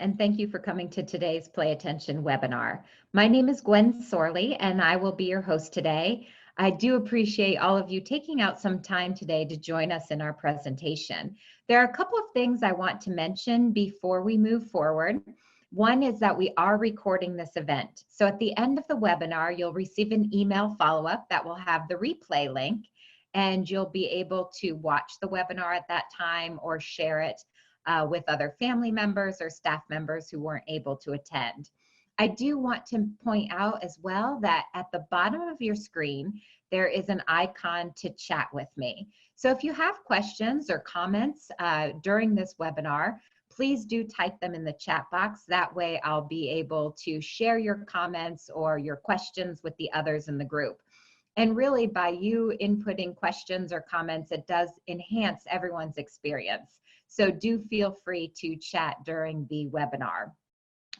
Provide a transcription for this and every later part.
and thank you for coming to today's Play Attention webinar. My name is Gwen Sorley, and I will be your host today. I do appreciate all of you taking out some time today to join us in our presentation. There are a couple of things I want to mention before we move forward. One is that we are recording this event. So at the end of the webinar, you'll receive an email follow-up that will have the replay link, and you'll be able to watch the webinar at that time or share it with other family members or staff members who weren't able to attend. I do want to point out as well that at the bottom of your screen, there is an icon to chat with me. So if you have questions or comments during this webinar, please do type them in the chat box. That way I'll be able to share your comments or your questions with the others in the group. And really, by you inputting questions or comments, it does enhance everyone's experience. So do feel free to chat during the webinar.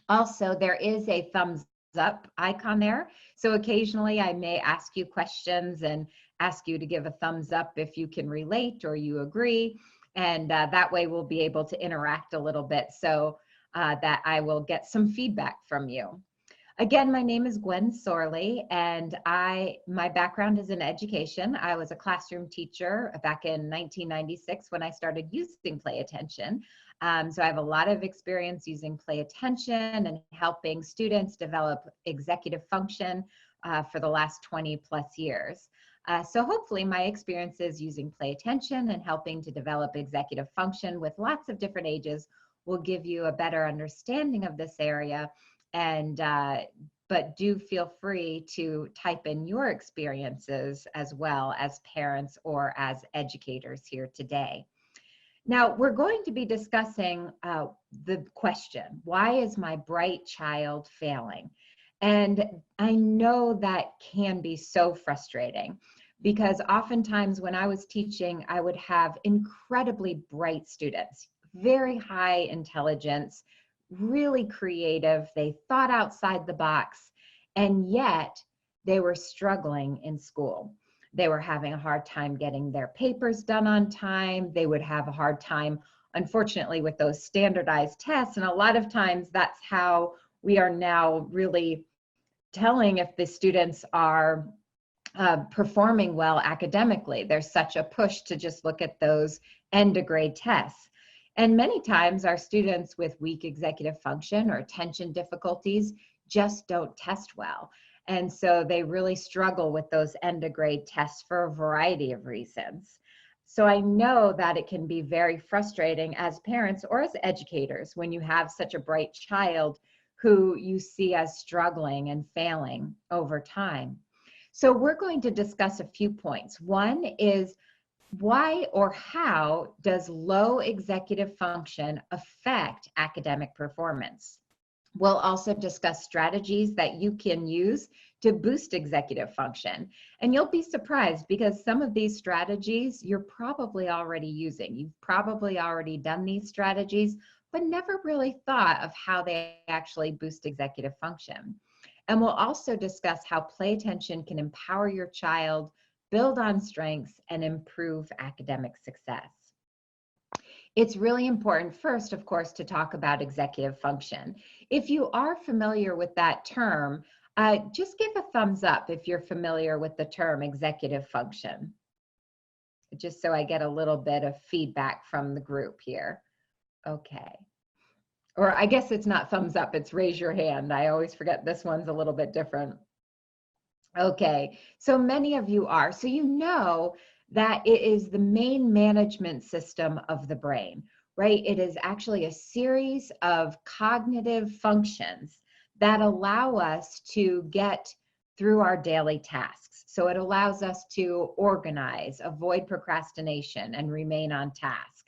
Also, there is a thumbs up icon there. So occasionally I may ask you questions and ask you to give a thumbs up if you can relate or you agree. And that way we'll be able to interact a little bit so that I will get some feedback from you. Again, my name is Gwen Sorley, and my background is in education. I was a classroom teacher back in 1996 when I started using Play Attention. So I have a lot of experience using Play Attention and helping students develop executive function for the last 20 plus years. So hopefully my experiences using Play Attention and helping to develop executive function with lots of different ages will give you a better understanding of this area. And but do feel free to type in your experiences as well as parents or as educators here today. Now, we're going to be discussing the question, why is my bright child failing? And I know that can be so frustrating because oftentimes when I was teaching, I would have incredibly bright students, very high intelligence, really creative. They thought outside the box, and yet they were struggling in school. They were having a hard time getting their papers done on time. They would have a hard time, unfortunately, with those standardized tests. And a lot of times that's how we are now really telling if the students are performing well academically. There's such a push to just look at those end of grade tests. And many times our students with weak executive function or attention difficulties just don't test well. And so they really struggle with those end of grade tests for a variety of reasons. So I know that it can be very frustrating as parents or as educators when you have such a bright child who you see as struggling and failing over time. So we're going to discuss a few points. One is, why or how does low executive function affect academic performance? We'll also discuss strategies that you can use to boost executive function. And you'll be surprised because some of these strategies you're probably already using. You've probably already done these strategies, but never really thought of how they actually boost executive function. And we'll also discuss how Play Attention can empower your child, build on strengths, and improve academic success. It's really important first, of course, to talk about executive function. If you are familiar with that term, just give a thumbs up if you're familiar with the term executive function, just so I get a little bit of feedback from the group here. Okay. Or I guess it's not thumbs up, it's raise your hand. I always forget this one's a little bit different. Okay, so many of you are. So you know that it is the main management system of the brain, right? It is actually a series of cognitive functions that allow us to get through our daily tasks. So it allows us to organize, avoid procrastination, and remain on task.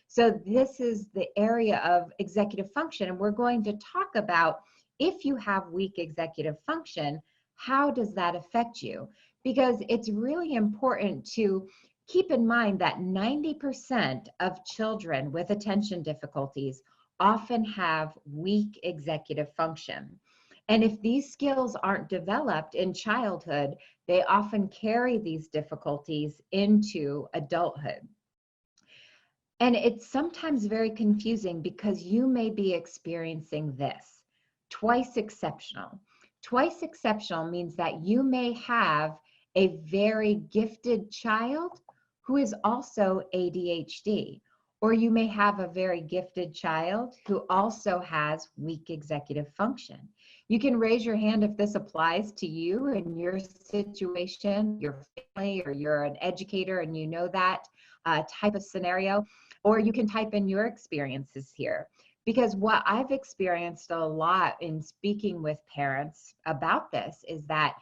So this is the area of executive function, and we're going to talk about if you have weak executive function, how does that affect you? Because it's really important to keep in mind that 90% of children with attention difficulties often have weak executive function. And if these skills aren't developed in childhood, they often carry these difficulties into adulthood. And it's sometimes very confusing because you may be experiencing this: twice exceptional. Twice exceptional means that you may have a very gifted child who is also ADHD, or you may have a very gifted child who also has weak executive function. You can raise your hand if this applies to you in your situation, your family, or you're an educator and you know that type of scenario, or you can type in your experiences here. Because what I've experienced a lot in speaking with parents about this is that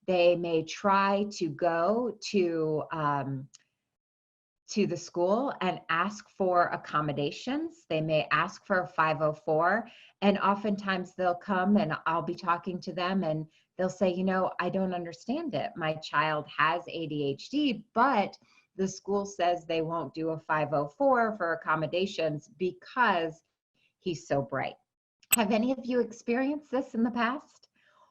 they may try to go to the school and ask for accommodations. They may ask for a 504, and oftentimes they'll come and I'll be talking to them and they'll say, I don't understand it. My child has ADHD, but the school says they won't do a 504 for accommodations because he's so bright. Have any of you experienced this in the past?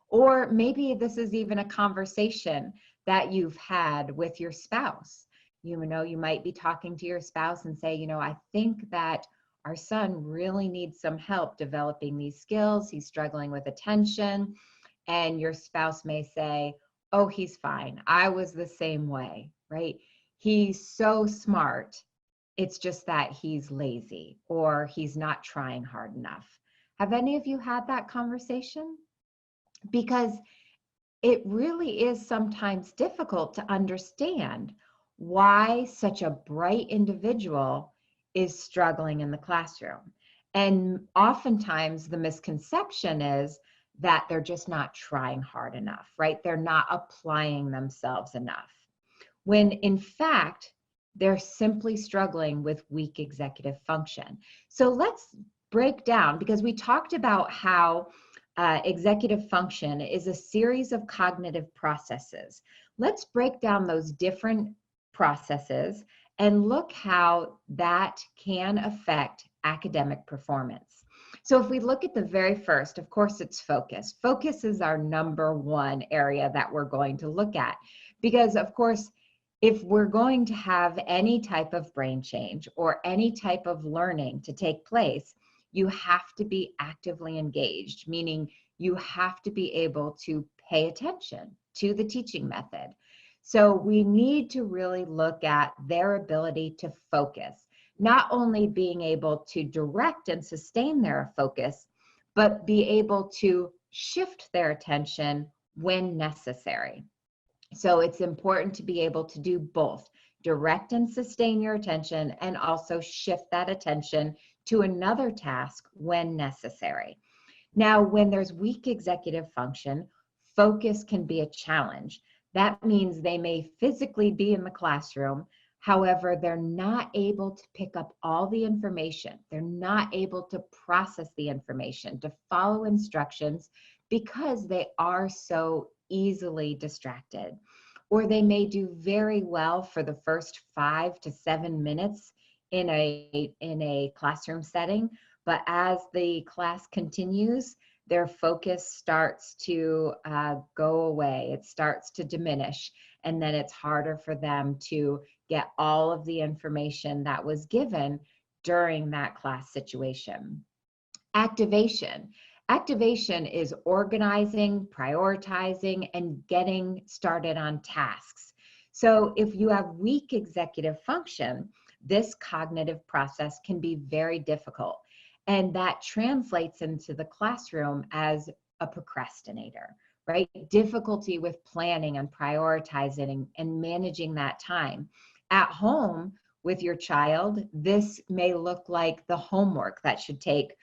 Or maybe this is even a conversation that you've had with your spouse. You might be talking to your spouse and say, I think that our son really needs some help developing these skills. He's struggling with attention. And your spouse may say, oh, he's fine. I was the same way, right? He's so smart. It's just that he's lazy or he's not trying hard enough. Have any of you had that conversation? Because it really is sometimes difficult to understand why such a bright individual is struggling in the classroom. And oftentimes the misconception is that they're just not trying hard enough, right? They're not applying themselves enough. When in fact, they're simply struggling with weak executive function. So let's break down, because we talked about how executive function is a series of cognitive processes. Let's break down those different processes and look how that can affect academic performance. So if we look at the very first, of course, it's focus. Focus is our number one area that we're going to look at, because of course, if we're going to have any type of brain change or any type of learning to take place, you have to be actively engaged, meaning you have to be able to pay attention to the teaching method. So we need to really look at their ability to focus, not only being able to direct and sustain their focus, but be able to shift their attention when necessary. So it's important to be able to do both, direct and sustain your attention, and also shift that attention to another task when necessary. Now, when there's weak executive function, focus can be a challenge. That means they may physically be in the classroom. However, they're not able to pick up all the information. They're not able to process the information, to follow instructions, because they are so easily distracted. Or they may do very well for the first 5 to 7 minutes in a classroom setting, but as the class continues, their focus starts to go away. It starts to diminish, and then it's harder for them to get all of the information that was given during that class situation. Activation. Activation is organizing, prioritizing, and getting started on tasks. So if you have weak executive function, this cognitive process can be very difficult. And that translates into the classroom as a procrastinator, right? Difficulty with planning and prioritizing and managing that time. At home with your child, this may look like the homework that should take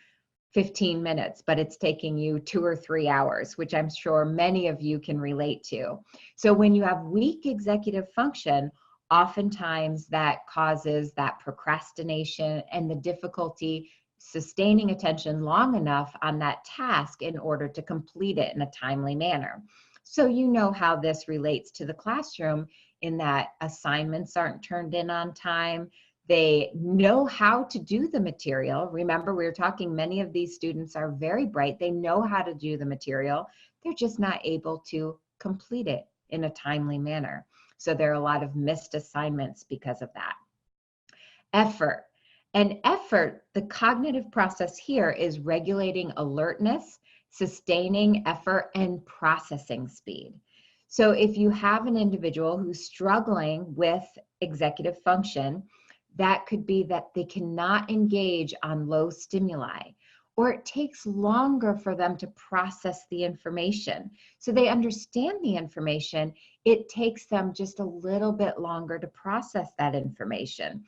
15 minutes, but it's taking you 2 or 3 hours, which I'm sure many of you can relate to. So when you have weak executive function, oftentimes that causes that procrastination and the difficulty sustaining attention long enough on that task in order to complete it in a timely manner. So you know how this relates to the classroom, in that assignments aren't turned in on time. They know how to do the material. Remember, we were talking, many of these students are very bright. They know how to do the material. They're just not able to complete it in a timely manner. So there are a lot of missed assignments because of that. Effort. And effort, the cognitive process here is regulating alertness, sustaining effort, and processing speed. So if you have an individual who's struggling with executive function, that could be that they cannot engage on low stimuli, or it takes longer for them to process the information. So they understand the information, it takes them just a little bit longer to process that information.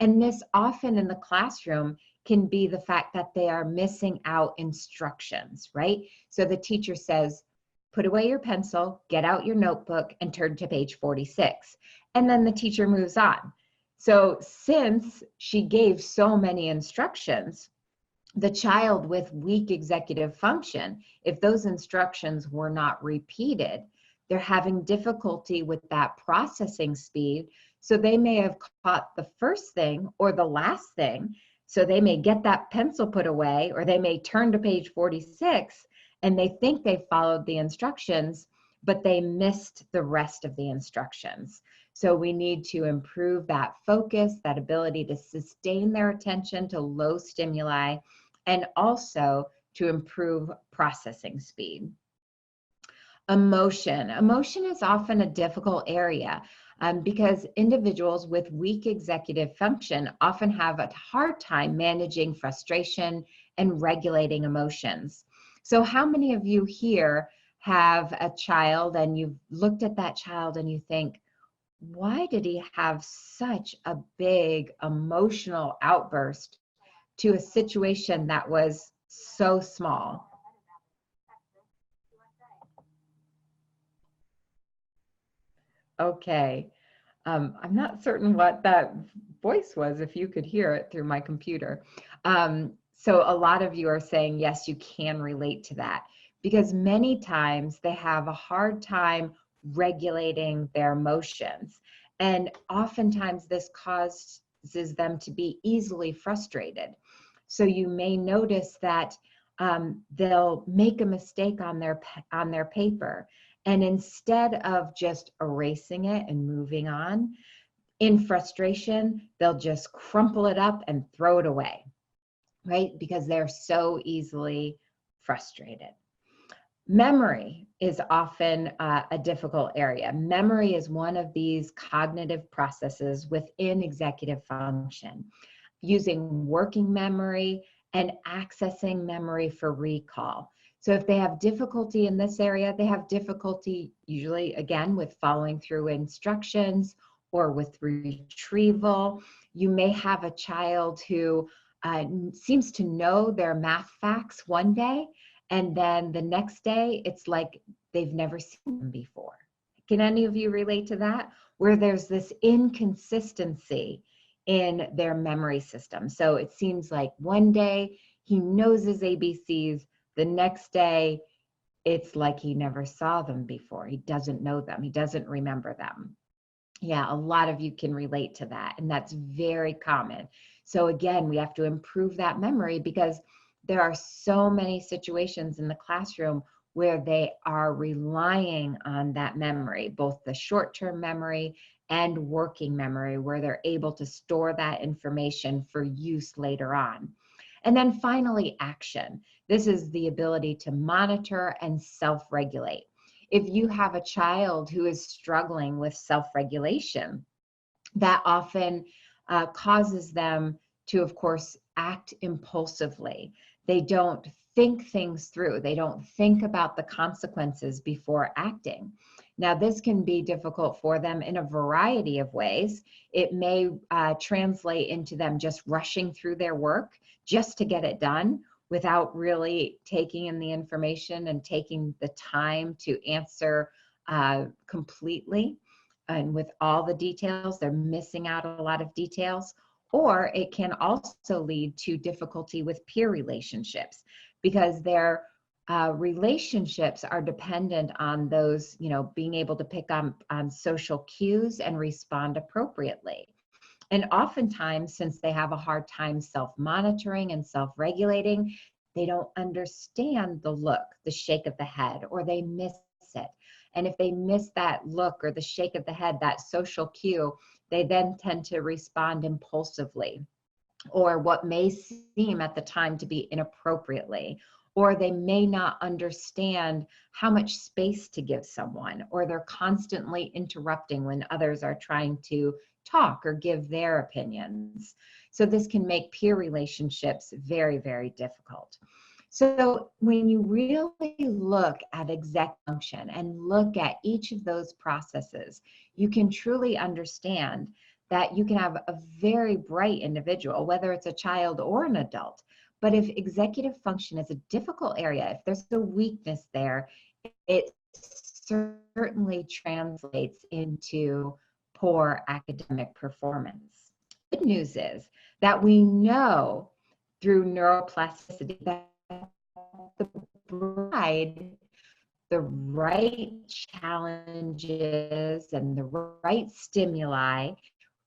And this often in the classroom can be the fact that they are missing out instructions, right? So the teacher says, put away your pencil, get out your notebook, and turn to page 46. And then the teacher moves on. So since she gave so many instructions, the child with weak executive function, if those instructions were not repeated, they're having difficulty with that processing speed. So they may have caught the first thing or the last thing. So they may get that pencil put away, or they may turn to page 46 and they think they followed the instructions, but they missed the rest of the instructions. So we need to improve that focus, that ability to sustain their attention to low stimuli, and also to improve processing speed. Emotion. Emotion is often a difficult area because individuals with weak executive function often have a hard time managing frustration and regulating emotions. So how many of you here have a child and you've looked at that child and you think, why did he have such a big emotional outburst to a situation that was so small? Okay. I'm not certain what that voice was, if you could hear it through my computer. So a lot of you are saying, yes, you can relate to that, because many times they have a hard time regulating their emotions. And oftentimes this causes them to be easily frustrated. So you may notice that they'll make a mistake on their paper, and instead of just erasing it and moving on, in frustration, they'll just crumple it up and throw it away, right? Because they're so easily frustrated. Memory is often a difficult area. Memory is one of these cognitive processes within executive function, using working memory and accessing memory for recall. So if they have difficulty in this area, they have difficulty usually, again, with following through instructions or with retrieval. You may have a child who seems to know their math facts one day, and then the next day, it's like they've never seen them before. Can any of you relate to that? Where there's this inconsistency in their memory system. So it seems like one day he knows his ABCs, the next day it's like he never saw them before. He doesn't know them. He doesn't remember them. Yeah, a lot of you can relate to that, and that's very common. So again, we have to improve that memory because there are so many situations in the classroom where they are relying on that memory, both the short-term memory and working memory, where they're able to store that information for use later on. And then finally, action. This is the ability to monitor and self-regulate. If you have a child who is struggling with self-regulation, that often causes them to, of course, act impulsively. They don't think things through. They don't think about the consequences before acting. Now, this can be difficult for them in a variety of ways. It may translate into them just rushing through their work just to get it done without really taking in the information and taking the time to answer completely and with all the details. They're missing out a lot of details. Or it can also lead to difficulty with peer relationships because their relationships are dependent on those, being able to pick on social cues and respond appropriately. And oftentimes, since they have a hard time self-monitoring and self-regulating, they don't understand the look, the shake of the head, or they miss it. And if they miss that look or the shake of the head, that social cue, they then tend to respond impulsively. or what may seem at the time to be inappropriately, or they may not understand how much space to give someone, or they're constantly interrupting when others are trying to talk or give their opinions. So this can make peer relationships very, very difficult. So when you really look at exec function and look at each of those processes, you can truly understand that you can have a very bright individual, whether it's a child or an adult. But if executive function is a difficult area, if there's a weakness there, it certainly translates into poor academic performance. Good news is that we know through neuroplasticity that the provide the right challenges and the right stimuli,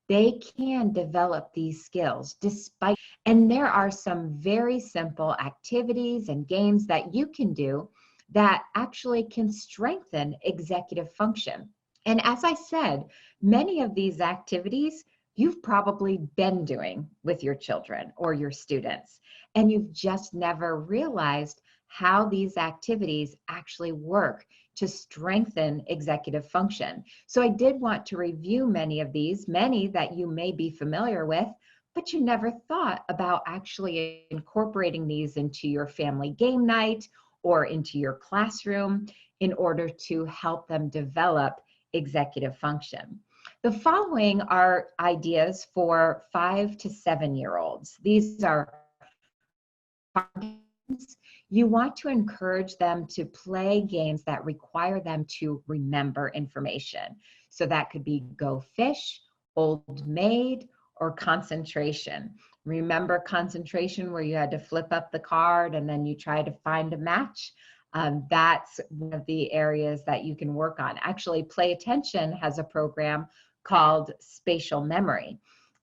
they can develop these skills despite, and there are some very simple activities and games that you can do that actually can strengthen executive function. And as I said, many of these activities you've probably been doing with your children or your students, and you've just never realized how these activities actually work to strengthen executive function. So I did want to review many of these, many that you may be familiar with, but you never thought about actually incorporating these into your family game night or into your classroom in order to help them develop executive function. The following are ideas for 5 to 7-year-olds. These are you want to encourage them to play games that require them to remember information. So that could be Go Fish, Old Maid, or Concentration. Remember concentration, where you had to flip up the card and then you try to find a match? That's one of the areas that you can work on. Actually, Play Attention has a program called Spatial Memory,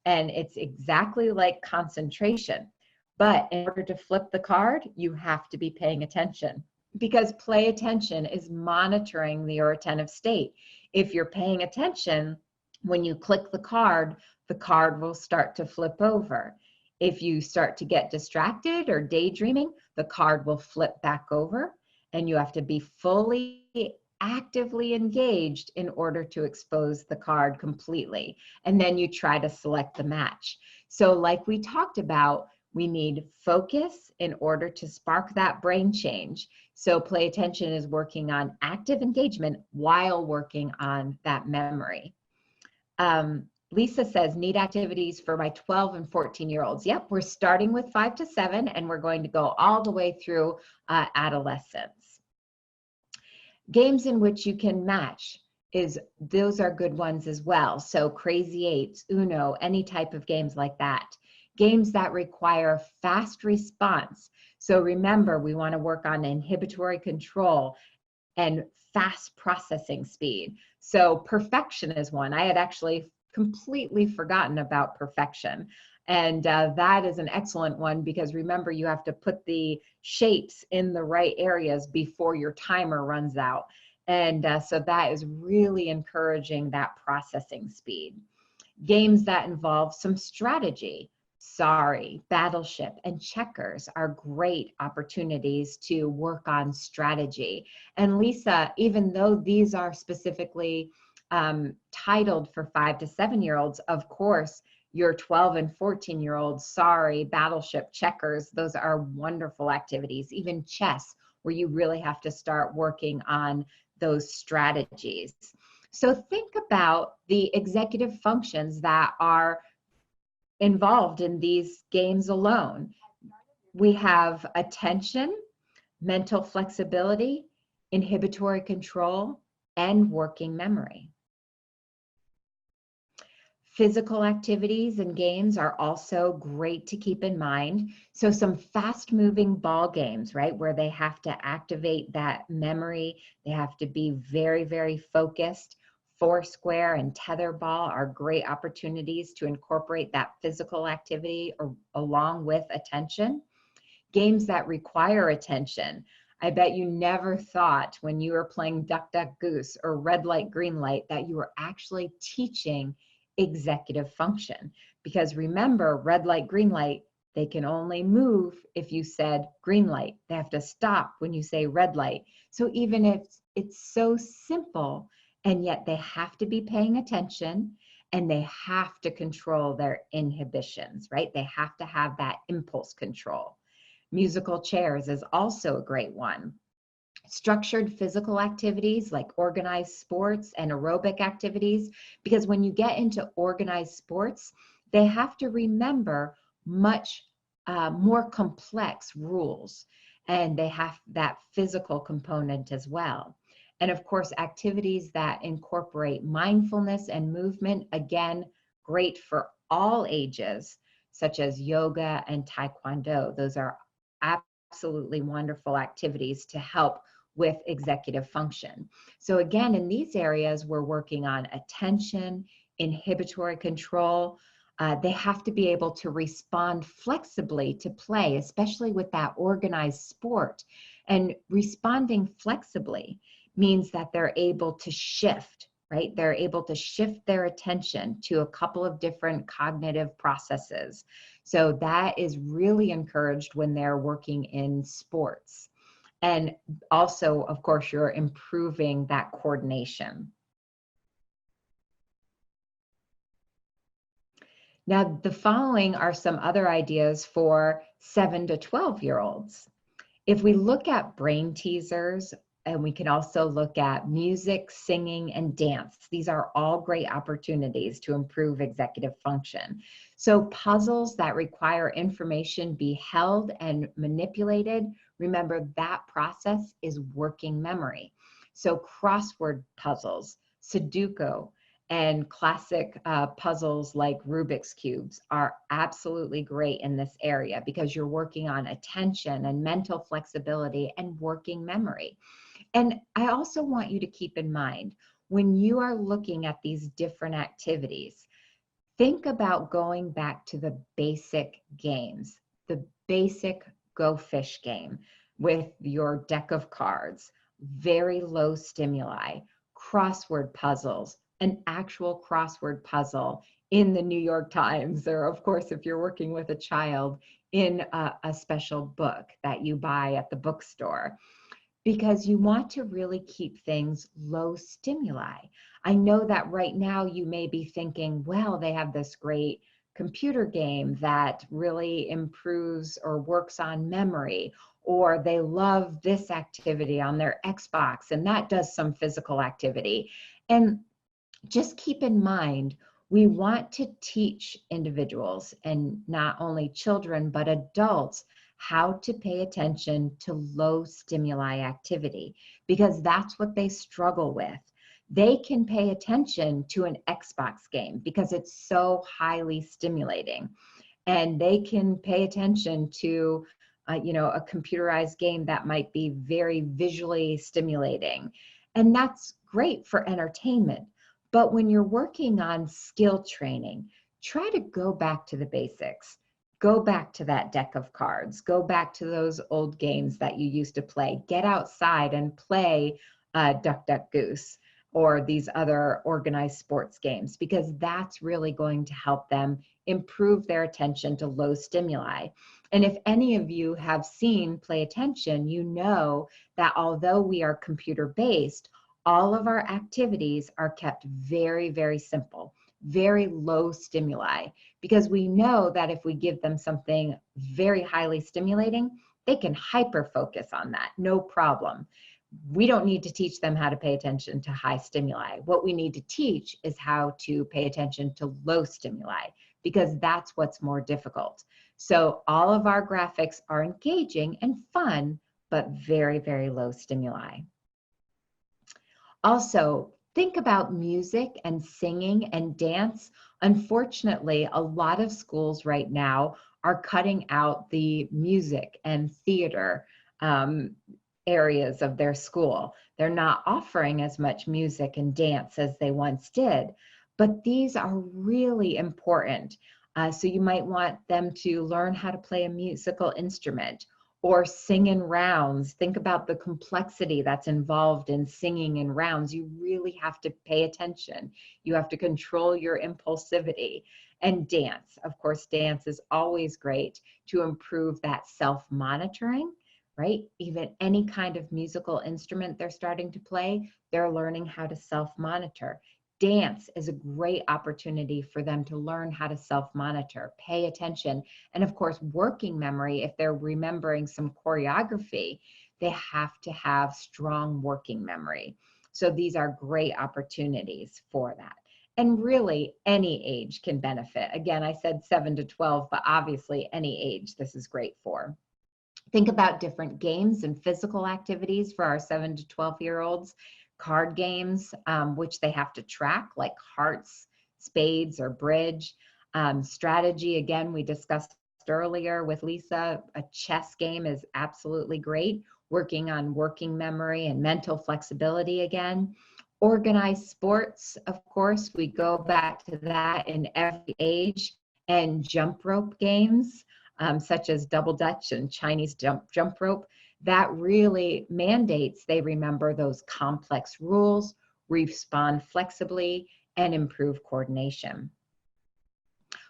and it's exactly like concentration. But in order to flip the card, you have to be paying attention, because Play Attention is monitoring your attentive state. If you're paying attention, when you click the card will start to flip over. If you start to get distracted or daydreaming, the card will flip back over, and you have to be fully actively engaged in order to expose the card completely. And then you try to select the match. So like we talked about, we need focus in order to spark that brain change. So Play Attention is working on active engagement while working on that memory. Lisa says, need activities for my 12 and 14-year-olds. Yep, we're starting with 5 to 7, and we're going to go all the way through adolescence. Games in which you can match, those are good ones as well. So Crazy Eights, Uno, any type of games like that. Games that require fast response. So remember, we want to work on inhibitory control and fast processing speed. So perfection is one. I had actually completely forgotten about perfection. And that is an excellent one, because remember, you have to put the shapes in the right areas before your timer runs out. And so that is really encouraging that processing speed. Games that involve some strategy. Sorry, Battleship, and Checkers are great opportunities to work on strategy. And Lisa, even though these are specifically titled for 5 to 7-year-olds, of course, your 12 and 14-year-olds, Sorry, Battleship, Checkers, those are wonderful activities. Even chess, where you really have to start working on those strategies. So think about the executive functions that are involved in these games alone. We have attention, mental flexibility, inhibitory control, and working memory. Physical activities and games are also great to keep in mind. So some fast-moving ball games, right, where they have to activate that memory. They have to be very, very focused. Foursquare and tetherball are great opportunities to incorporate that physical activity along with attention. Games that require attention. I bet you never thought when you were playing Duck, Duck, Goose or Red Light, Green Light that you were actually teaching executive function. Because remember, red light, green light, they can only move if you said green light. They have to stop when you say red light. So even if it's so simple, and yet they have to be paying attention and they have to control their inhibitions, right? They have to have that impulse control. Musical chairs is also a great one. Structured physical activities like organized sports and aerobic activities, because when you get into organized sports, they have to remember much more complex rules, and they have that physical component as well. And of course, activities that incorporate mindfulness and movement, again, great for all ages, such as yoga and taekwondo. Those are absolutely wonderful activities to help with executive function. So again, in these areas, we're working on attention, inhibitory control. They have to be able to respond flexibly to play, especially with that organized sport. And responding flexibly means that they're able to shift, right? They're able to shift their attention to a couple of different cognitive processes. So that is really encouraged when they're working in sports. And also, of course, you're improving that coordination. Now, the following are some other ideas for 7 to 12-year-olds. If we look at brain teasers, and we can also look at music, singing, and dance. These are all great opportunities to improve executive function. So puzzles that require information be held and manipulated, remember that process is working memory. So crossword puzzles, Sudoku, and classic puzzles like Rubik's Cubes are absolutely great in this area because you're working on attention and mental flexibility and working memory. And I also want you to keep in mind, when you are looking at these different activities, think about going back to the basic games, the basic Go Fish game with your deck of cards, very low stimuli, crossword puzzles, an actual crossword puzzle in the New York Times, or of course, if you're working with a child, in a special book that you buy at the bookstore, because you want to really keep things low stimuli. I know that right now you may be thinking, well, they have this great computer game that really improves or works on memory, or they love this activity on their Xbox and that does some physical activity. And just keep in mind, we want to teach individuals, and not only children, but adults, how to pay attention to low stimuli activity, because that's what they struggle with. They can pay attention to an Xbox game because it's so highly stimulating, and they can pay attention to a computerized game that might be very visually stimulating, and that's great for entertainment. But when you're working on skill training, try to go back to the basics. Go back to that deck of cards. Go back to those old games that you used to play. Get outside and play Duck, Duck, Goose, or these other organized sports games, because that's really going to help them improve their attention to low stimuli. And if any of you have seen Play Attention, you know that although we are computer-based, all of our activities are kept very, very simple, very low stimuli, because we know that if we give them something very highly stimulating, they can hyper focus on that, no problem. We don't need to teach them how to pay attention to high stimuli. What we need to teach is how to pay attention to low stimuli, because that's what's more difficult. So all of our graphics are engaging and fun, but very, very low stimuli. Also, think about music and singing and dance. Unfortunately, a lot of schools right now are cutting out the music and theater areas of their school. They're not offering as much music and dance as they once did, but these are really important. So you might want them to learn how to play a musical instrument, or sing in rounds. Think about the complexity that's involved in singing in rounds. You really have to pay attention. You have to control your impulsivity. And dance, of course, dance is always great to improve that self-monitoring, right? Even any kind of musical instrument they're starting to play, they're learning how to self-monitor. Dance is a great opportunity for them to learn how to self-monitor, pay attention. And of course, working memory, if they're remembering some choreography, they have to have strong working memory. So these are great opportunities for that. And really, any age can benefit. Again, I said 7 to 12, but obviously any age this is great for. Think about different games and physical activities for our 7 to 12-year-olds. Card games, which they have to track, like hearts, spades, or bridge. Strategy, again, we discussed earlier with Lisa, a chess game is absolutely great, working on working memory and mental flexibility again. Organized sports, of course, we go back to that in every age, and jump rope games, such as double dutch and Chinese jump rope, that really mandates they remember those complex rules, respond flexibly, and improve coordination.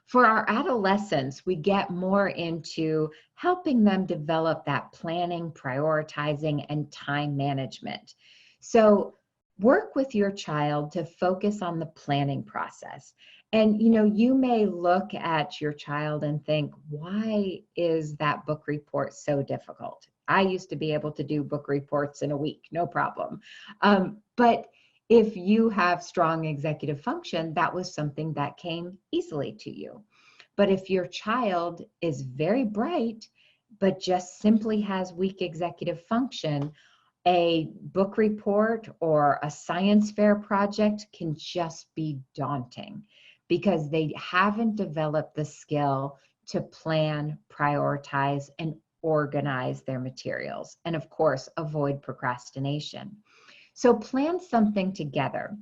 For our adolescents, we get more into helping them develop that planning, prioritizing, and time management. So work with your child to focus on the planning process. And you may look at your child and think, why is that book report so difficult? I used to be able to do book reports in a week, no problem. But if you have strong executive function, that was something that came easily to you. But if your child is very bright, but just simply has weak executive function, a book report or a science fair project can just be daunting because they haven't developed the skill to plan, prioritize, and organize their materials. And of course, avoid procrastination. So plan something together.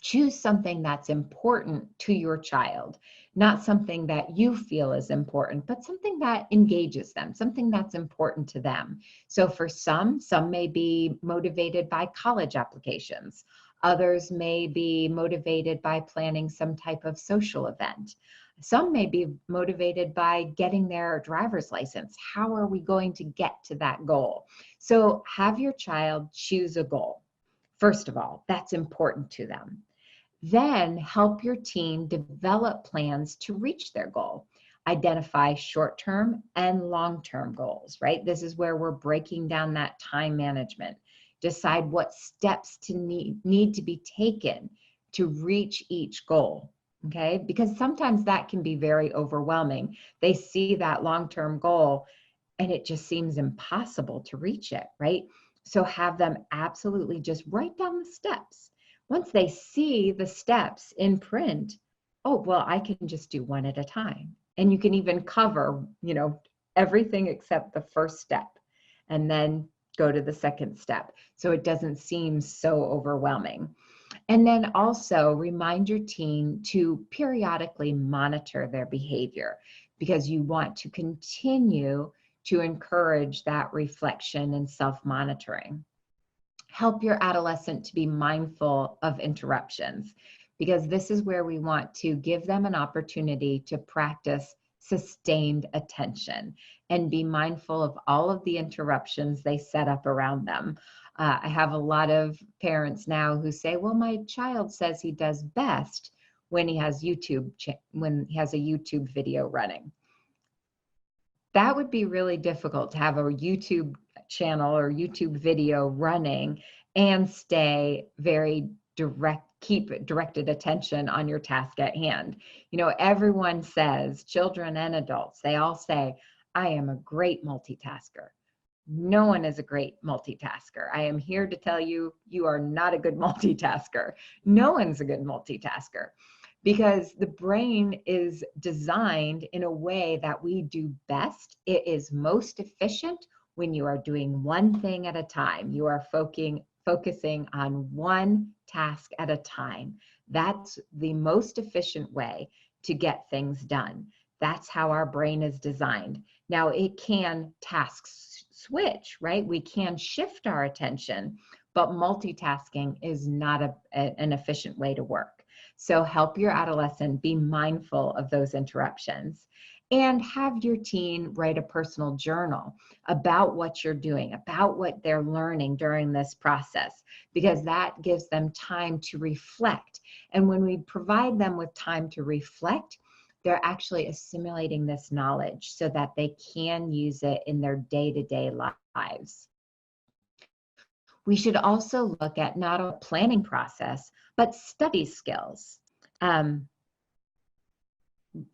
Choose something that's important to your child, not something that you feel is important, but something that engages them, something that's important to them. So for some may be motivated by college applications. Others may be motivated by planning some type of social event. Some may be motivated by getting their driver's license. How are we going to get to that goal? So have your child choose a goal. First of all, that's important to them. Then help your team develop plans to reach their goal. Identify short-term and long-term goals, right? This is where we're breaking down that time management. Decide what steps to need to be taken to reach each goal, okay? Because sometimes that can be very overwhelming. They see that long-term goal and it just seems impossible to reach it, right? So have them absolutely just write down the steps. Once they see the steps in print, oh, well, I can just do one at a time. And you can even cover, everything except the first step and then go to the second step. So it doesn't seem so overwhelming. And then also remind your teen to periodically monitor their behavior because you want to continue to encourage that reflection and self-monitoring. Help your adolescent to be mindful of interruptions because this is where we want to give them an opportunity to practice sustained attention and be mindful of all of the interruptions they set up around them. I have a lot of parents now who say, well, my child says he does best when he has a YouTube video running. That would be really difficult to have a YouTube channel or YouTube video running and stay very keep directed attention on your task at hand. Everyone says, children and adults, they all say, I am a great multitasker. No one is a great multitasker. I am here to tell you, you are not a good multitasker. No one's a good multitasker because the brain is designed in a way that we do best. It is most efficient when you are doing one thing at a time. You are focusing on one task at a time. That's the most efficient way to get things done. That's how our brain is designed. Now, it can task switch, right? We can shift our attention, but multitasking is not an efficient way to work. So help your adolescent be mindful of those interruptions, and have your teen write a personal journal about what you're doing, about what they're learning during this process, because that gives them time to reflect. And when we provide them with time to reflect, they're actually assimilating this knowledge so that they can use it in their day-to-day lives. We should also look at not a planning process, but study skills.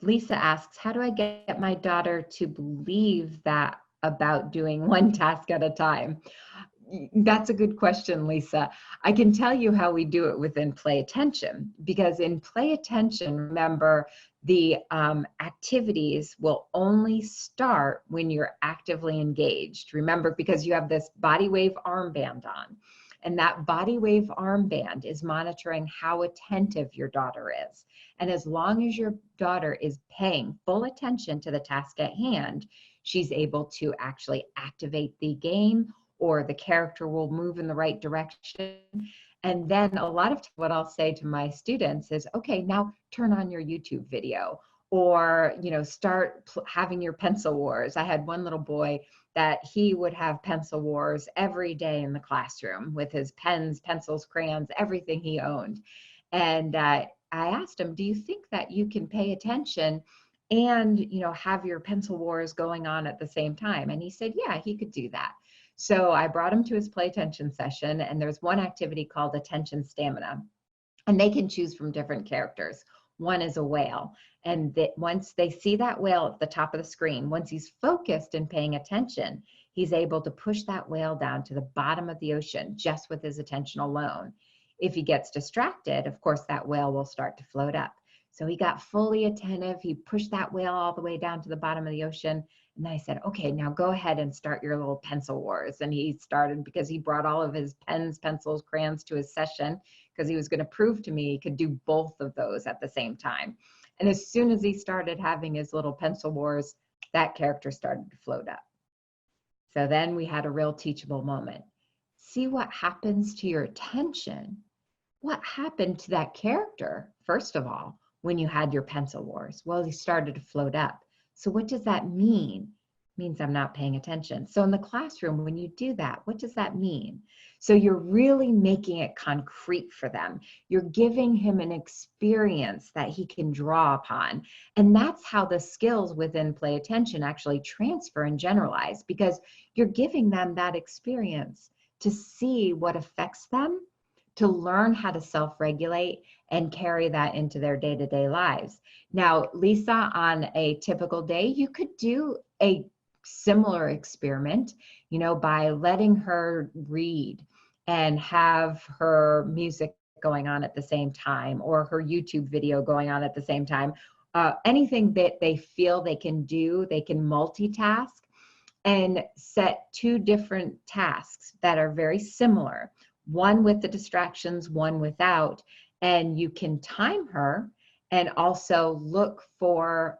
Lisa asks, how do I get my daughter to believe that about doing one task at a time? That's a good question, Lisa. I can tell you how we do it within Play Attention, because in Play Attention, remember, the activities will only start when you're actively engaged. Remember, because you have this body wave armband on, and that body wave armband is monitoring how attentive your daughter is. And as long as your daughter is paying full attention to the task at hand, she's able to actually activate the game, or the character will move in the right direction. And then a lot of what I'll say to my students is, okay, now turn on your YouTube video, or, start having your pencil wars. I had one little boy that he would have pencil wars every day in the classroom with his pens, pencils, crayons, everything he owned. And I asked him, do you think that you can pay attention and, have your pencil wars going on at the same time? And he said, yeah, he could do that. So I brought him to his Play Attention session, and there's one activity called Attention Stamina, and they can choose from different characters. One is a whale, and that once they see that whale at the top of the screen, once he's focused and paying attention, he's able to push that whale down to the bottom of the ocean just with his attention alone. If he gets distracted, of course, that whale will start to float up. So he got fully attentive. He pushed that whale all the way down to the bottom of the ocean. And I said, okay, now go ahead and start your little pencil wars. And he started, because he brought all of his pens, pencils, crayons to his session, because he was going to prove to me he could do both of those at the same time. And as soon as he started having his little pencil wars, that character started to float up. So then we had a real teachable moment. See what happens to your attention. What happened to that character, first of all, when you had your pencil wars? Well, he started to float up. So what does that mean? It means I'm not paying attention. So in the classroom, when you do that, what does that mean? So you're really making it concrete for them. You're giving him an experience that he can draw upon. And that's how the skills within Play Attention actually transfer and generalize, because you're giving them that experience to see what affects them, to learn how to self-regulate and carry that into their day-to-day lives. Now, Lisa, on a typical day, you could do a similar experiment, by letting her read and have her music going on at the same time, or her YouTube video going on at the same time. Anything that they feel they can do, they can multitask, and set two different tasks that are very similar. One with the distractions, one without, and you can time her and also look for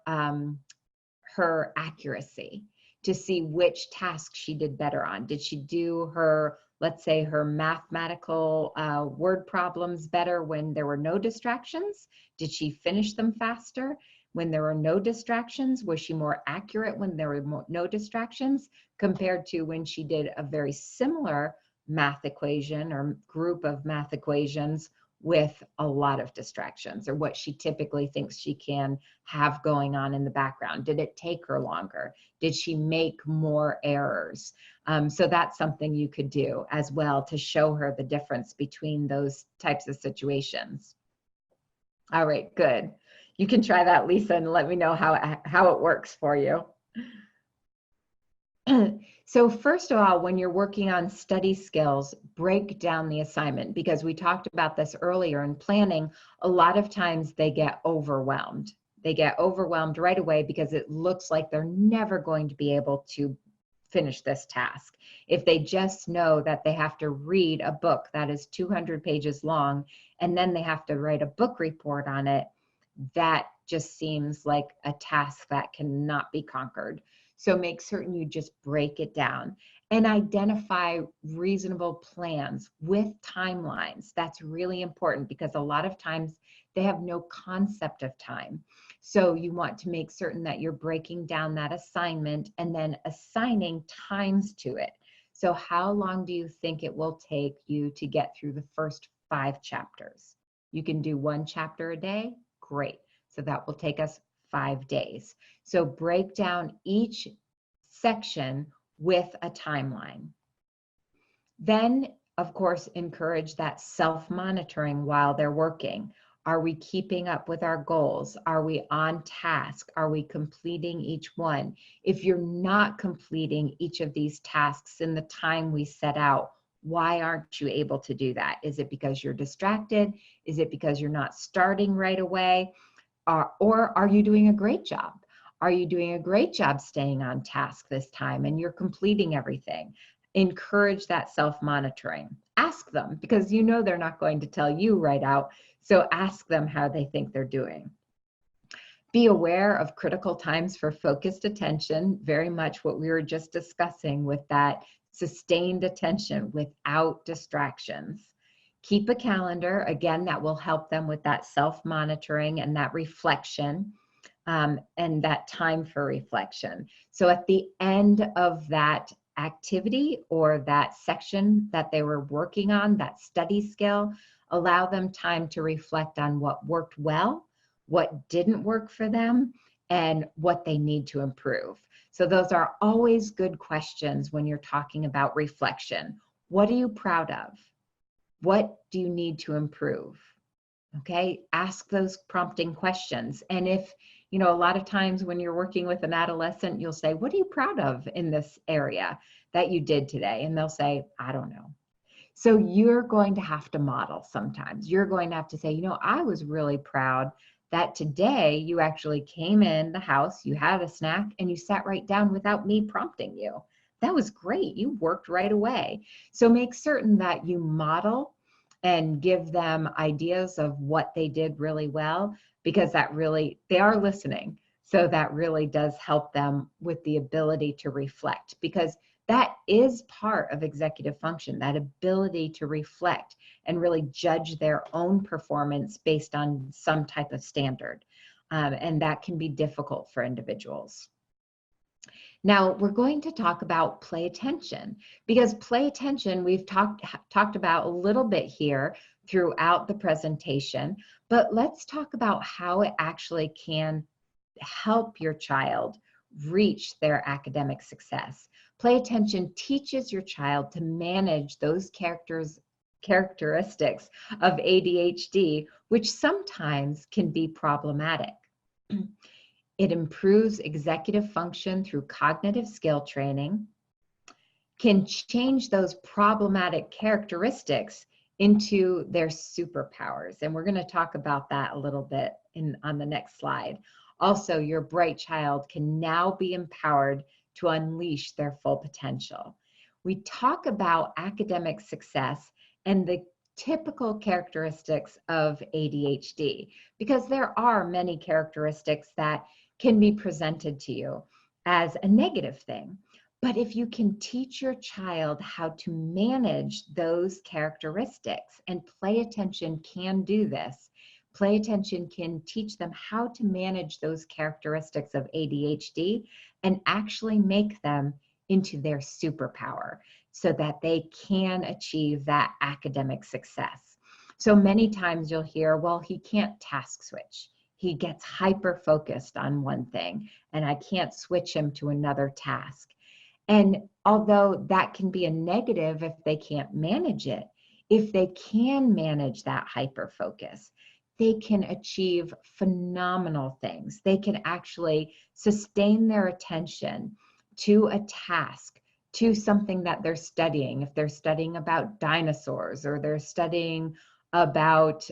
her accuracy to see which task she did better on. Did she do her, let's say, her mathematical word problems better when there were no distractions? Did she finish them faster when there were no distractions? Was she more accurate when there were no distractions, compared to when she did a very similar math equation or group of math equations with a lot of distractions, or what she typically thinks she can have going on in the background? Did it take her longer? Did she make more errors? So that's something you could do as well to show her the difference between those types of situations. All right, good. You can try that, Lisa, and let me know how it works for you. So first of all, when you're working on study skills, break down the assignment, because we talked about this earlier in planning. A lot of times they get overwhelmed. They get overwhelmed right away because it looks like they're never going to be able to finish this task. If they just know that they have to read a book that is 200 pages long, and then they have to write a book report on it, that just seems like a task that cannot be conquered. So make certain you just break it down and identify reasonable plans with timelines. That's really important because a lot of times they have no concept of time. So you want to make certain that you're breaking down that assignment and then assigning times to it. So how long do you think it will take you to get through the first 5 chapters? You can do 1 chapter a day? Great. So that will take us 5 days. So break down each section with a timeline. Then, of course, encourage that self-monitoring while they're working. Are we keeping up with our goals? Are we on task? Are we completing each one? If you're not completing each of these tasks in the time we set out, why aren't you able to do that? Is it because you're distracted? Is it because you're not starting right away? Or are you doing a great job? Are you doing a great job staying on task this time and you're completing everything? Encourage that self-monitoring. Ask them because you know they're not going to tell you right out. So ask them how they think they're doing. Be aware of critical times for focused attention, very much what we were just discussing with that sustained attention without distractions. Keep a calendar, again, that will help them with that self-monitoring and that reflection and that time for reflection. So at the end of that activity or that section that they were working on, that study skill, allow them time to reflect on what worked well, what didn't work for them, and what they need to improve. So those are always good questions when you're talking about reflection. What are you proud of? What do you need to improve? Okay, ask those prompting questions. And if, you know, a lot of times when you're working with an adolescent, you'll say, what are you proud of in this area that you did today? And they'll say, I don't know. So you're going to have to model sometimes. You're going to have to say, you know, I was really proud that today you actually came in the house, you had a snack, and you sat right down without me prompting you. That was great. You worked right away. So make certain that you model and give them ideas of what they did really well, because that really, they are listening. So that really does help them with the ability to reflect, because that is part of executive function, that ability to reflect and really judge their own performance based on some type of standard. And that can be difficult for individuals. Now we're going to talk about play attention, because play attention we've talked about a little bit here throughout the presentation, but let's talk about how it actually can help your child reach their academic success. Play attention teaches your child to manage those characteristics of ADHD, which sometimes can be problematic. It improves executive function through cognitive skill training, can change those problematic characteristics into their superpowers. And we're going to talk about that a little bit on the next slide. Also, your bright child can now be empowered to unleash their full potential. We talk about academic success and the typical characteristics of ADHD, because there are many characteristics that can be presented to you as a negative thing. But if you can teach your child how to manage those characteristics, and play attention can do this, play attention can teach them how to manage those characteristics of ADHD and actually make them into their superpower so that they can achieve that academic success. So many times you'll hear, well, he can't task switch. He gets hyper-focused on one thing, and I can't switch him to another task. And although that can be a negative if they can't manage it, if they can manage that hyper-focus, they can achieve phenomenal things. They can actually sustain their attention to a task, to something that they're studying. If they're studying about dinosaurs, or they're studying about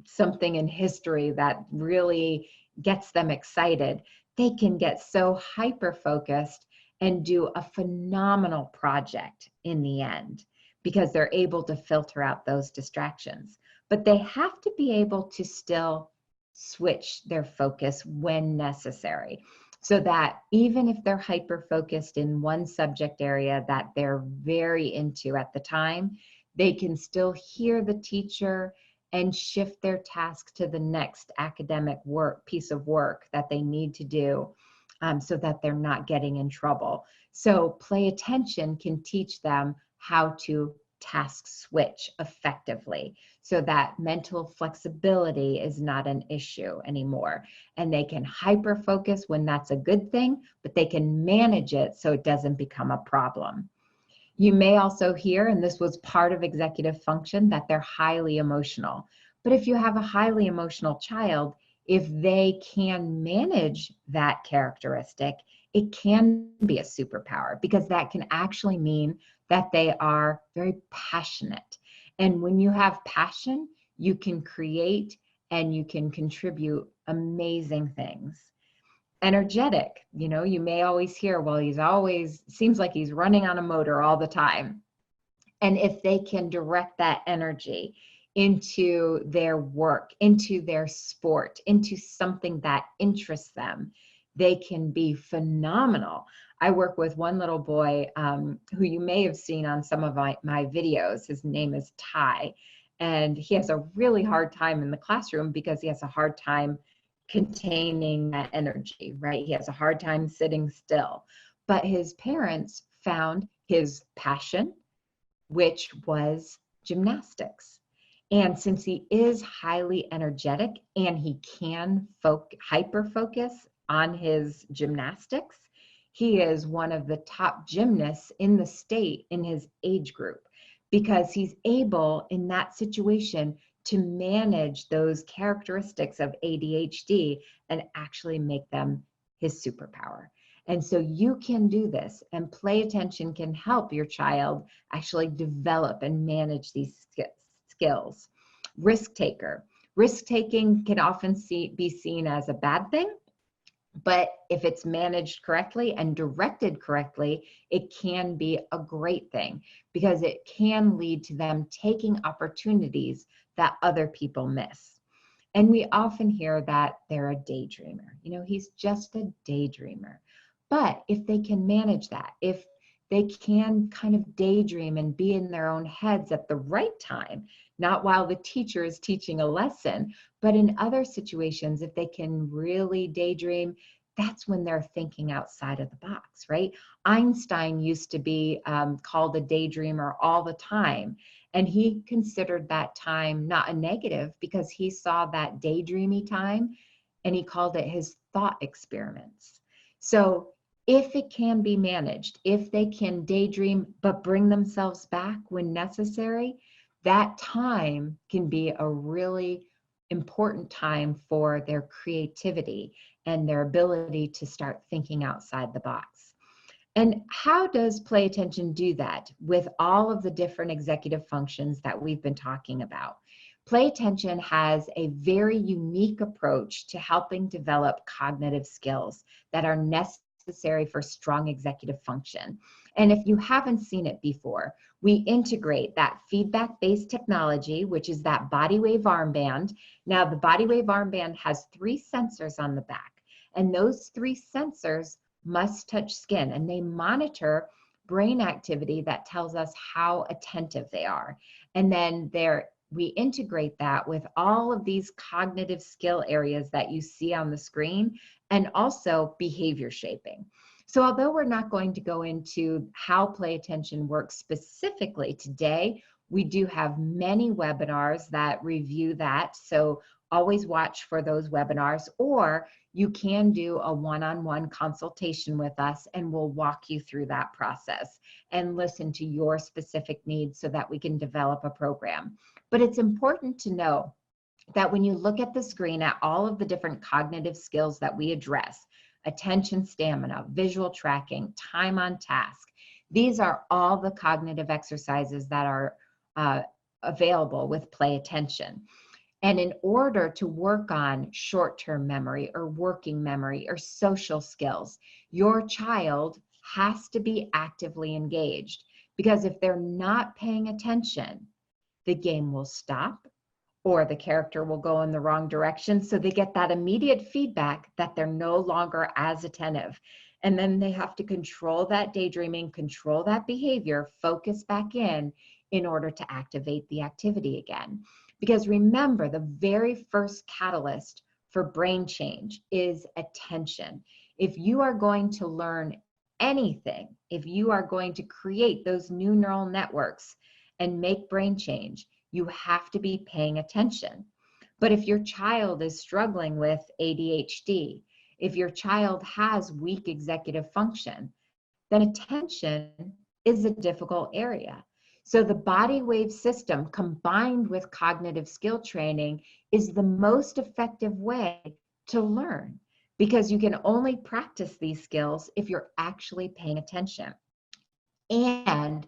something in history that really gets them excited, they can get so hyper-focused and do a phenomenal project in the end, because they're able to filter out those distractions. But they have to be able to still switch their focus when necessary, so that even if they're hyper focused in one subject area that they're very into at the time, they can still hear the teacher and shift their task to the next academic piece of work that they need to do, so that they're not getting in trouble. So play attention can teach them how to task switch effectively, so that mental flexibility is not an issue anymore. And they can hyper focus when that's a good thing, but they can manage it so it doesn't become a problem. You may also hear, and this was part of executive function, that they're highly emotional. But if you have a highly emotional child, if they can manage that characteristic, it can be a superpower, because that can actually mean that they are very passionate. And when you have passion, you can create and you can contribute amazing things. Energetic, you may always hear, well, he's always seems like he's running on a motor all the time. And if they can direct that energy into their work, into their sport, into something that interests them, they can be phenomenal. I work with one little boy who you may have seen on some of my videos. His name is Ty, and he has a really hard time in the classroom because he has a hard time containing that energy, right? He has a hard time sitting still. But his parents found his passion, which was gymnastics. And since he is highly energetic and he can hyper focus on his gymnastics, he is one of the top gymnasts in the state in his age group, because he's able in that situation to manage those characteristics of ADHD and actually make them his superpower. And so you can do this, and play attention can help your child actually develop and manage these skills. Risk taker. Risk taking can often be seen as a bad thing, but if it's managed correctly and directed correctly, it can be a great thing, because it can lead to them taking opportunities that other people miss. And we often hear that they're a daydreamer. He's just a daydreamer. But if they can manage that, if they can kind of daydream and be in their own heads at the right time, not while the teacher is teaching a lesson, but in other situations, if they can really daydream, that's when they're thinking outside of the box, right? Einstein used to be called a daydreamer all the time. And he considered that time not a negative, because he saw that daydreamy time and he called it his thought experiments. So if it can be managed, if they can daydream but bring themselves back when necessary, that time can be a really important time for their creativity and their ability to start thinking outside the box. And how does play attention do that with all of the different executive functions that we've been talking about? Play attention has a very unique approach to helping develop cognitive skills that are necessary for strong executive function. And if you haven't seen it before, we integrate that feedback-based technology, which is that body wave armband. Now, the body wave armband has 3 sensors on the back, and those 3 sensors must touch skin, and they monitor brain activity that tells us how attentive they are. And then we integrate that with all of these cognitive skill areas that you see on the screen, and also behavior shaping. So although we're not going to go into how play attention works specifically today, we do have many webinars that review that. So always watch for those webinars, or you can do a one-on-one consultation with us, and we'll walk you through that process and listen to your specific needs so that we can develop a program. But it's important to know that when you look at the screen at all of the different cognitive skills that we address, attention, stamina, visual tracking, time on task, these are all the cognitive exercises that are available with play attention. And in order to work on short-term memory or working memory or social skills, your child has to be actively engaged, because if they're not paying attention, the game will stop, or the character will go in the wrong direction. So they get that immediate feedback that they're no longer as attentive. And then they have to control that daydreaming, control that behavior, focus back in order to activate the activity again. Because remember, the very first catalyst for brain change is attention. If you are going to learn anything, if you are going to create those new neural networks and make brain change, you have to be paying attention. But if your child is struggling with ADHD, if your child has weak executive function, then attention is a difficult area. So the body wave system combined with cognitive skill training is the most effective way to learn, because you can only practice these skills if you're actually paying attention. And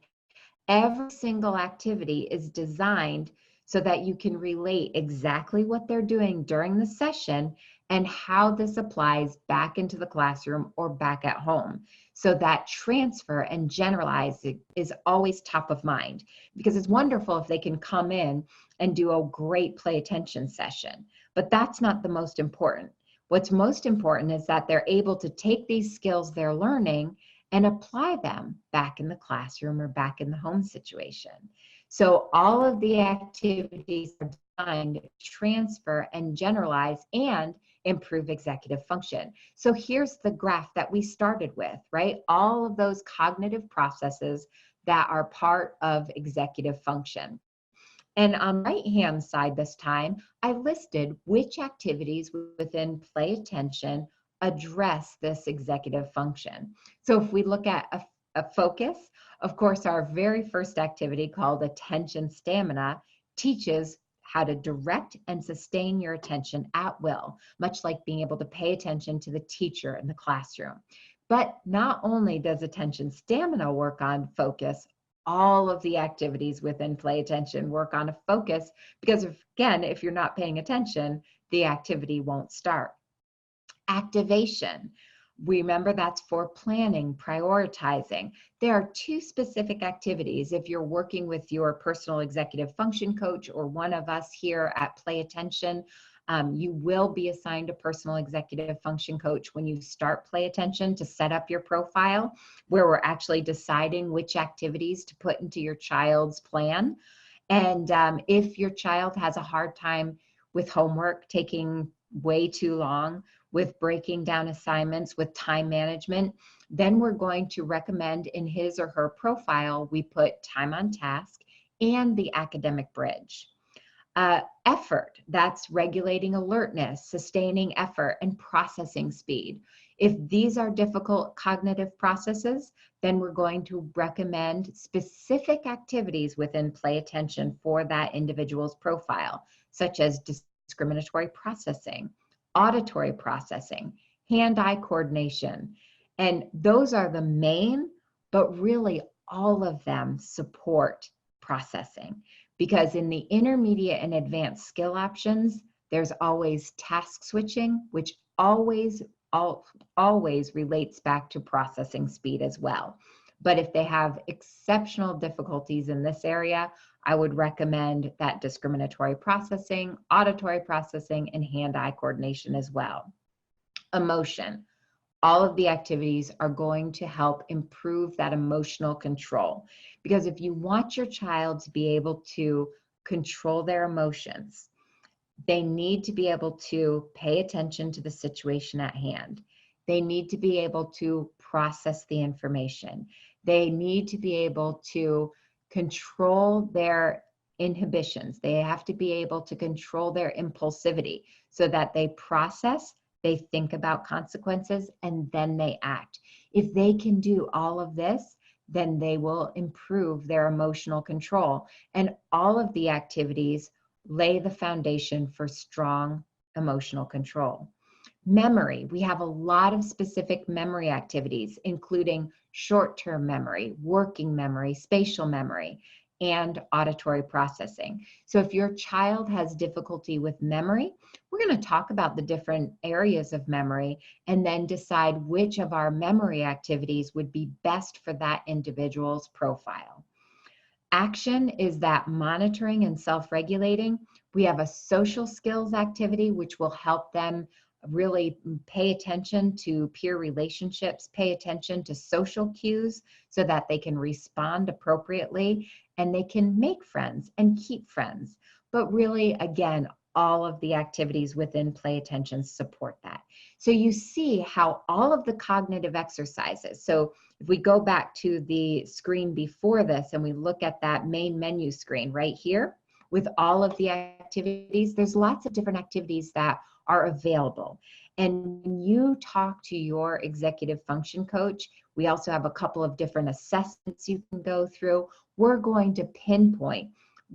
every single activity is designed so that you can relate exactly what they're doing during the session and how this applies back into the classroom or back at home. So that transfer and generalizing is always top of mind, because it's wonderful if they can come in and do a great play attention session, but that's not the most important. What's most important is that they're able to take these skills they're learning and apply them back in the classroom or back in the home situation. So all of the activities are designed to transfer and generalize and improve executive function. So here's the graph that we started with, right? All of those cognitive processes that are part of executive function. And on the right-hand side this time, I listed which activities within play attention address this executive function. So if we look at a focus, of course, our very first activity called attention stamina teaches how to direct and sustain your attention at will, much like being able to pay attention to the teacher in the classroom. But not only does attention stamina work on focus, all of the activities within play attention work on a focus, because again, if you're not paying attention, the activity won't start. Activation. Remember, that's for planning, prioritizing. There are two specific activities. If you're working with your personal executive function coach or one of us here at Play Attention, you will be assigned a personal executive function coach when you start Play Attention to set up your profile, where we're actually deciding which activities to put into your child's plan. And if your child has a hard time with homework taking way too long, with breaking down assignments, with time management, then we're going to recommend in his or her profile, we put time on task and the academic bridge. Effort, that's regulating alertness, sustaining effort, and processing speed. If these are difficult cognitive processes, then we're going to recommend specific activities within play attention for that individual's profile, such as discriminatory processing, auditory processing, hand-eye coordination. And those are the main, but really all of them support processing. Because in the intermediate and advanced skill options, there's always task switching, which always relates back to processing speed as well. But if they have exceptional difficulties in this area, I would recommend that discriminatory processing, auditory processing, and hand-eye coordination as well. Emotion. All of the activities are going to help improve that emotional control. Because if you want your child to be able to control their emotions, they need to be able to pay attention to the situation at hand. They need to be able to process the information. They need to be able to control their inhibitions. They have to be able to control their impulsivity so that they process, they think about consequences, and then they act. If they can do all of this, then they will improve their emotional control. And all of the activities lay the foundation for strong emotional control. Memory. We have a lot of specific memory activities, including short-term memory, working memory, spatial memory, and auditory processing. So if your child has difficulty with memory, we're going to talk about the different areas of memory and then decide which of our memory activities would be best for that individual's profile. Action is that monitoring and self-regulating. We have a social skills activity, which will help them really pay attention to peer relationships, pay attention to social cues so that they can respond appropriately and they can make friends and keep friends. But really, again, all of the activities within play attention support that. So you see how all of the cognitive exercises, so if we go back to the screen before this and we look at that main menu screen right here with all of the activities, there's lots of different activities that are available. And when you talk to your executive function coach, we also have a couple of different assessments you can go through. We're going to pinpoint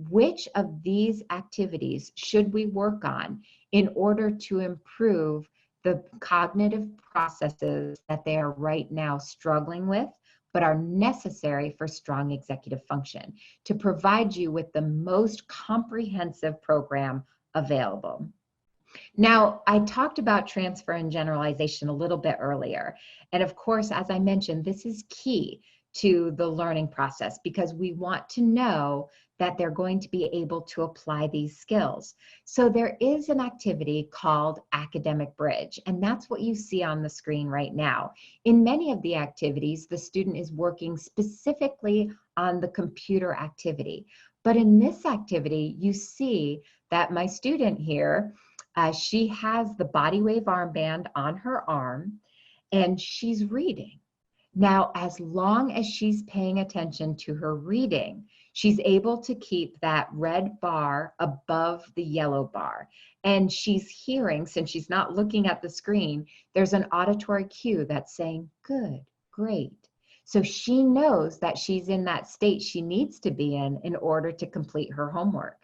which of these activities should we work on in order to improve the cognitive processes that they are right now struggling with, but are necessary for strong executive function to provide you with the most comprehensive program available. Now, I talked about transfer and generalization a little bit earlier. And of course, as I mentioned, this is key to the learning process because we want to know that they're going to be able to apply these skills. So there is an activity called Academic Bridge, and that's what you see on the screen right now. In many of the activities, the student is working specifically on the computer activity. But in this activity, you see that my student here, she has the body wave armband on her arm and she's reading. Now, as long as she's paying attention to her reading, she's able to keep that red bar above the yellow bar. And she's hearing, since she's not looking at the screen, there's an auditory cue that's saying, good, great. So she knows that she's in that state she needs to be in order to complete her homework.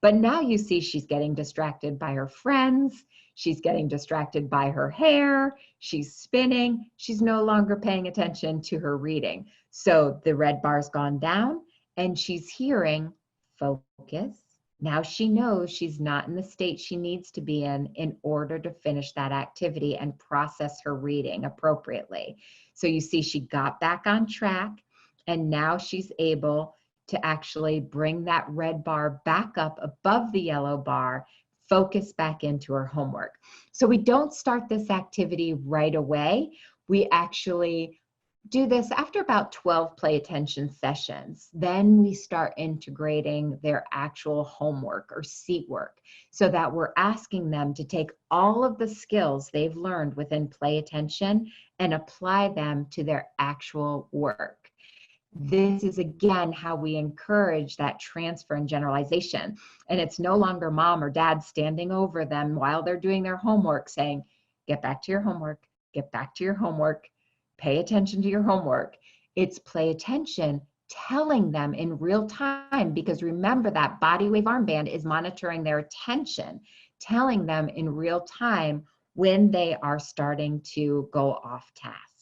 But now you see she's getting distracted by her friends. She's getting distracted by her hair. She's spinning. She's no longer paying attention to her reading. So the red bar's gone down and she's hearing focus. Now she knows she's not in the state she needs to be in order to finish that activity and process her reading appropriately. So you see she got back on track and now she's able to actually bring that red bar back up above the yellow bar, focus back into her homework. So we don't start this activity right away. We actually do this after about 12 play attention sessions. Then we start integrating their actual homework or seat work so that we're asking them to take all of the skills they've learned within play attention and apply them to their actual work. This is, again, how we encourage that transfer and generalization. And it's no longer mom or dad standing over them while they're doing their homework saying, get back to your homework, get back to your homework, pay attention to your homework. It's play attention, telling them in real time, because remember that body wave armband is monitoring their attention, telling them in real time when they are starting to go off task.